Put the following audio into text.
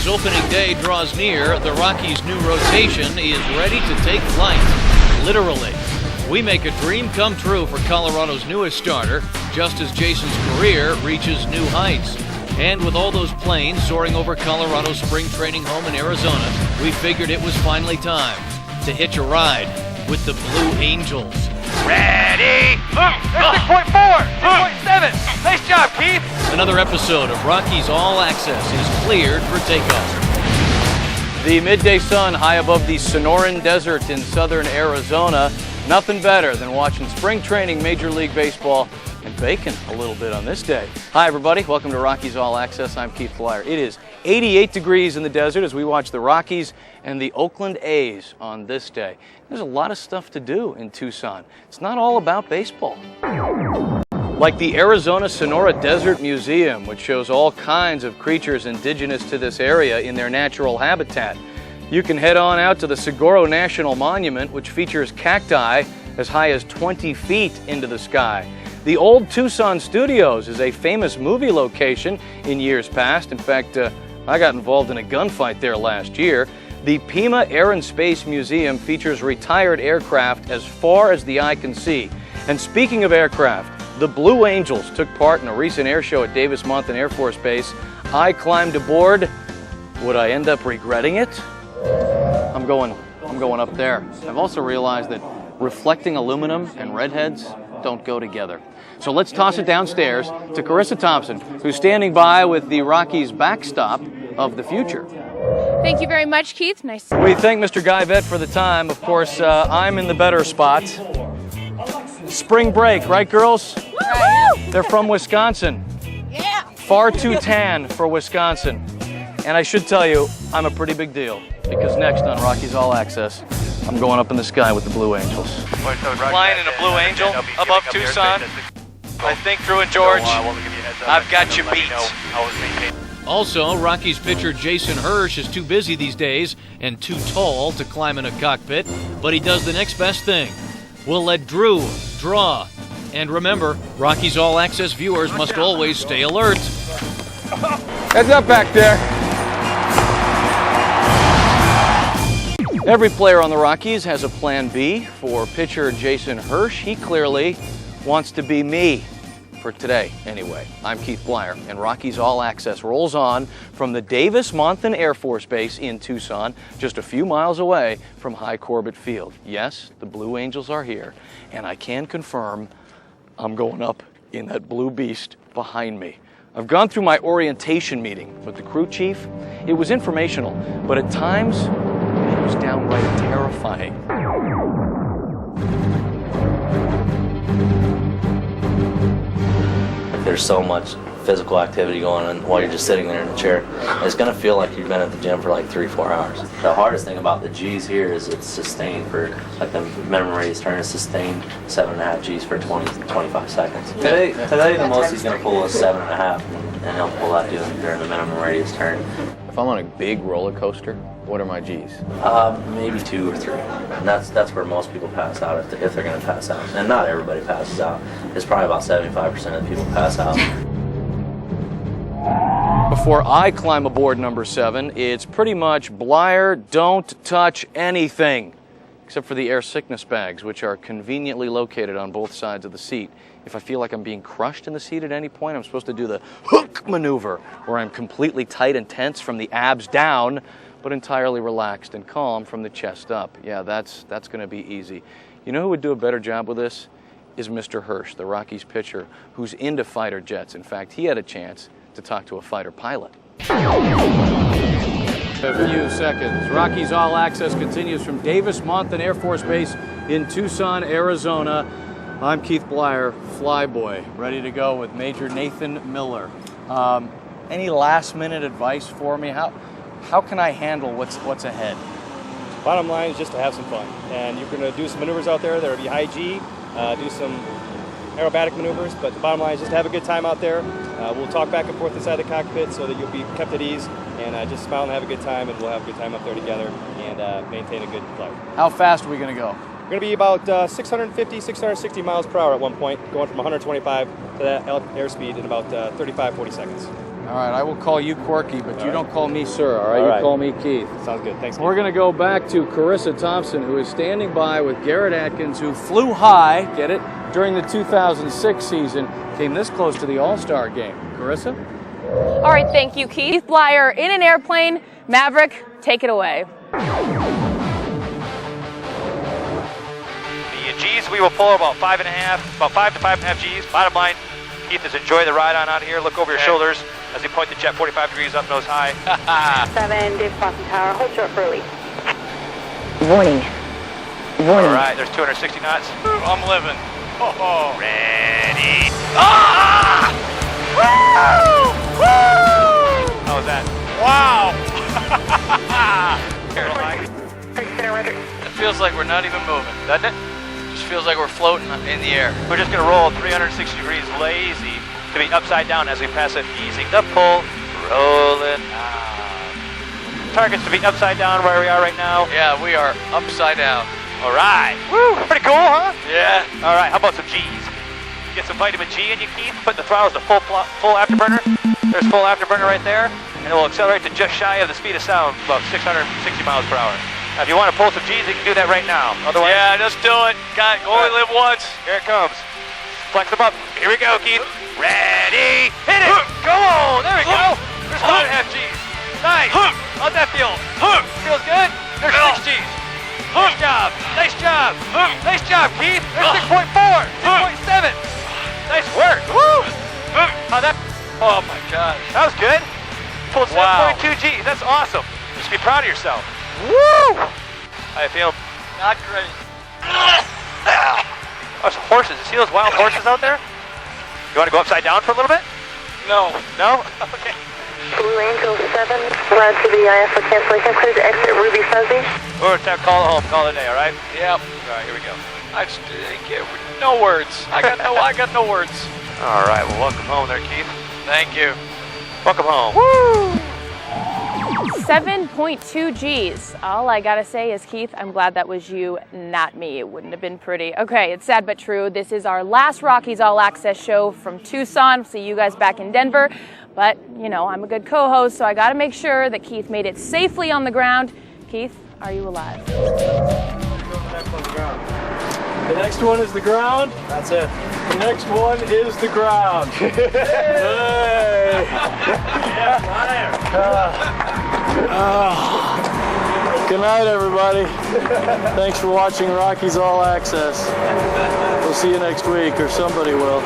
as opening day draws near, the Rockies' new rotation is ready to take flight, literally. We make a dream come true for Colorado's newest starter, just as Jason's career reaches new heights. And with all those planes soaring over Colorado's spring training home in Arizona, we figured it was finally time to hitch a ride with the Blue Angels. Ready? Move! That's 6.4! 6.7! Nice job, Keith! Another episode of Rockies All Access is cleared for takeoff. The midday sun high above the Sonoran Desert in southern Arizona. Nothing better than watching spring training Major League Baseball and baking a little bit on this day. Hi everybody, welcome to Rockies All Access. I'm Keith Bleyer. It is 88 degrees in the desert as we watch the Rockies and the Oakland A's on this day. There's a lot of stuff to do in Tucson. It's not all about baseball. Like the Arizona Sonora Desert Museum, which shows all kinds of creatures indigenous to this area in their natural habitat. You can head on out to the Saguaro National Monument, which features cacti as high as 20 feet into the sky. The old Tucson Studios is a famous movie location in years past. In fact, I got involved in a gunfight there last year. The Pima Air and Space Museum features retired aircraft as far as the eye can see. And speaking of aircraft, the Blue Angels took part in a recent air show at Davis-Monthan Air Force Base. I climbed aboard. Would I end up regretting it? I'm going up there. I've also realized that reflecting aluminum and redheads don't go together. So let's toss it downstairs to Carissa Thompson, who's standing by with the Rockies backstop of the future. Thank you very much, Keith. Nice. We thank Mr. Guyvet for the time. Of course, I'm in the better spot. Spring break, right, girls? Woo-hoo! They're from Wisconsin. Yeah. Far too tan for Wisconsin. And I should tell you, I'm a pretty big deal, because next on Rockies All Access, I'm going up in the sky with the Blue Angels. Flying in a Blue Angel above Tucson. I think Drew and George, I've got you beat. Also, Rockies pitcher Jason Hirsch is too busy these days and too tall to climb in a cockpit, but he does the next best thing. We'll let Drew draw. And remember, Rockies All Access viewers must always stay alert. Heads up back there. Every player on the Rockies has a plan B. For pitcher Jason Hirsch, he clearly wants to be me. For today, anyway. I'm Keith Bleyer, and Rockies All Access rolls on from the Davis-Monthan Air Force Base in Tucson, just a few miles away from High Corbett Field. Yes, the Blue Angels are here, and I can confirm I'm going up in that blue beast behind me. I've gone through my orientation meeting with the crew chief. It was informational, but at times it was downright terrifying. There's so much physical activity going on while you're just sitting there in a chair. It's going to feel like you've been at the gym for like 3-4 hours. The hardest thing about the G's here is it's sustained for, like the minimum radius turn is sustained 7.5 G's for 20-25 seconds. Today the most he's going to pull is 7.5, and he'll pull that during the minimum radius turn. If I'm on a big roller coaster, what are my G's? Maybe 2 or 3. And that's where most people pass out if they're going to pass out. And not everybody passes out. It's probably about 75% of the people pass out. Before I climb aboard number 7, it's pretty much Bleyer, don't touch anything, except for the air sickness bags, which are conveniently located on both sides of the seat. If I feel like I'm being crushed in the seat at any point, I'm supposed to do the hook maneuver, where I'm completely tight and tense from the abs down, but entirely relaxed and calm from the chest up. Yeah, that's going to be easy. You know who would do a better job with this? Is Mr. Hirsch, the Rockies pitcher, who's into fighter jets. In fact, he had a chance to talk to a fighter pilot. A few seconds. Rockies All Access continues from Davis-Monthan Air Force Base in Tucson, Arizona. I'm Keith Bleyer, flyboy, ready to go with Major Nathan Miller. Any last-minute advice for me? How can I handle what's ahead? Bottom line is just to have some fun. And you're going to do some maneuvers out there that will be high G, do some aerobatic maneuvers, but the bottom line is just to have a good time out there. We'll talk back and forth inside the cockpit so that you'll be kept at ease, and just smile and have a good time, and we'll have a good time up there together and maintain a good flight. How fast are we going to go? We're going to be about 650, 660 miles per hour at one point, going from 125 to that airspeed in about 35, 40 seconds. All right, I will call you Quirky, but you don't call me sir, all right? All right. You call me Keith. Sounds good. Thanks. We're going to go back to Carissa Thompson, who is standing by with Garrett Atkins, who flew high, get it, during the 2006 season, came this close to the All-Star game. Carissa? All right, thank you, Keith. Bleyer in an airplane. Maverick, take it away. The G's we will pull about 5 to 5.5 G's. Bottom line, Keith is enjoy the ride on out here. Look over your shoulders as we point the jet 45 degrees up, nose high. 7, Dave Boston Tower, hold short for release. Warning. Warning. All right, there's 260 knots. I'm living. Oh, ready. Ah! Woo! Woo! How was that? Wow! It feels like we're not even moving, doesn't it? Just feels like we're floating in the air. We're just gonna roll 360 degrees lazy to be upside down as we pass it. Easy up, pull, roll it. Targets to be upside down where we are right now. Yeah, we are upside down. All right. Woo! Pretty cool, huh? Yeah. All right. How about some G's? Get some vitamin G in you, Keith. Put the throttles to full afterburner. There's full afterburner right there, and it will accelerate to just shy of the speed of sound, about 660 miles per hour. Now, if you want to pull some G's, you can do that right now. Otherwise, Yeah, just do it. God, only live once. here it comes. Flex them up. Here we go, Keith. Ready? Hit it! Go on! There we go! There's 5.5 G's. Nice! How's that feel? Feels good? There's 6 G's. Nice job! Nice job! Nice job, Keith! There's 6.4! 6.7! Nice work! Woo! How'd that? Oh my gosh. That was good. Pulled 7.2 Wow. G's. That's awesome. You should be proud of yourself. Woo! How you feel? Not great. Those horses. You see those wild horses out there? You want to go upside down for a little bit? No. No? Okay. Blue Angel 7, led to the IS for cancellation. Clear to exit Ruby Fuzzy. We're going to call it home. Call it a day, all right? Yep. All right, here we go. I just no words. I got no words. All right, well, welcome home there, Keith. Thank you. Welcome home. 7.2 G's. All I gotta say is, Keith, I'm glad that was you, not me. It wouldn't have been pretty. Okay, it's sad but true. This is our last Rockies All Access show from Tucson. See you guys back in Denver. But, you know, I'm a good co-host, so I gotta make sure that Keith made it safely on the ground. Keith, are you alive? The next one is the ground. That's it. The next one is the ground. Hey! Good night, everybody. Thanks for watching Rockies All Access. We'll see you next week, or somebody will.